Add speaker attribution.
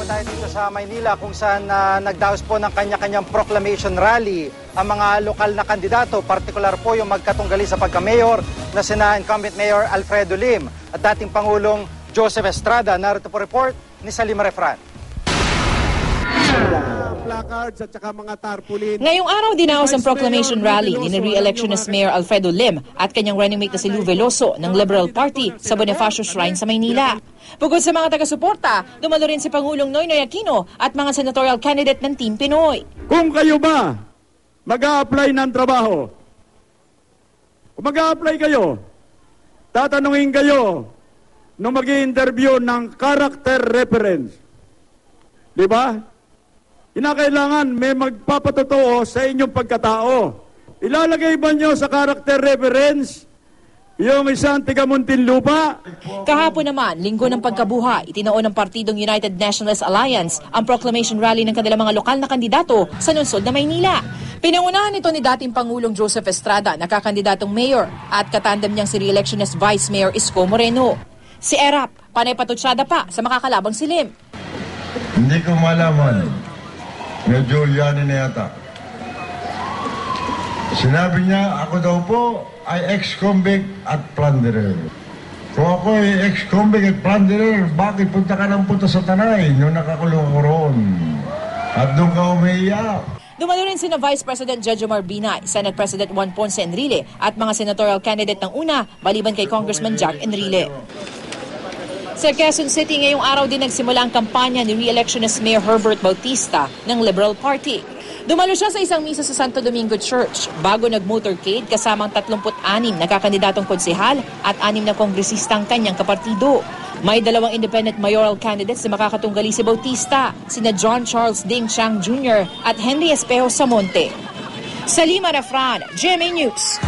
Speaker 1: po tayo dito sa Maynila kung saan nagdaos po ng kanya-kanyang proclamation rally ang mga lokal na kandidato, partikular po yung magkatunggali sa pagka-mayor na sina incumbent Mayor Alfredo Lim at dating Pangulong Joseph Estrada. Narito po report ni Salim Refran.
Speaker 2: Placards at saka mga tarpaulin.
Speaker 3: Ngayong araw dinaos ang proclamation rally ni re-electionist Mayor Alfredo Lim at kanyang running mate na si Lou Veloso ng Liberal Party sa Bonifacio Shrine sa Maynila. Bukod sa mga taga-suporta, dumalo rin si Pangulong Noynoy Aquino at mga senatorial candidate ng Team Pinoy.
Speaker 2: Kung kayo ba mag-a-apply ng trabaho, kung mag-a-apply kayo, tatanungin kayo nung mag-i-interview ng character reference. Di ba? Kinakailangan may magpapatotoo sa inyong pagkatao. Ilalagay ba nyo sa character reference yung isang taga-Muntinlupa?
Speaker 3: Kahapon naman, linggo ng pagkabuhay, itinaon ng Partidong United Nationalist Alliance ang proclamation rally ng kanilang mga lokal na kandidato sa lungsod na Maynila. Pinangunahan ito ni dating Pangulong Joseph Estrada, nakakandidatong mayor, at katandem niyang si re-electionist Vice Mayor Isko Moreno. Si Erap, panay patutsada pa sa makakalabang si Lim.
Speaker 4: Hindi ko malaman. Medyo Giuliani na yata. Sinabi niya, ako daw po ay ex-convict at plunderer. Kung ako ay ex-convict at plunderer, bakit punta ka ng punta sa Tanay nung nakakulong ko roon? At doon ka umiiyak.
Speaker 3: Dumalo rin sina Vice President Jojo Marbinay, Senate President Juan Ponce Enrile at mga senatorial candidate ng una, maliban kay Congressman Jack Enrile. Sa Quezon City, ngayong araw din nagsimula ang kampanya ni re-electionist Mayor Herbert Bautista ng Liberal Party. Dumalo siya sa isang misa sa Santo Domingo Church bago nag-motorcade kasamang 36 na kakandidatong konsehal at 6 na kongresistang kanyang kapartido. May 2 independent mayoral candidates na makakatunggali si Bautista, sina John Charles Ding Chang Jr. at Henry Espejo Samonte. Salima Refran, GMA News.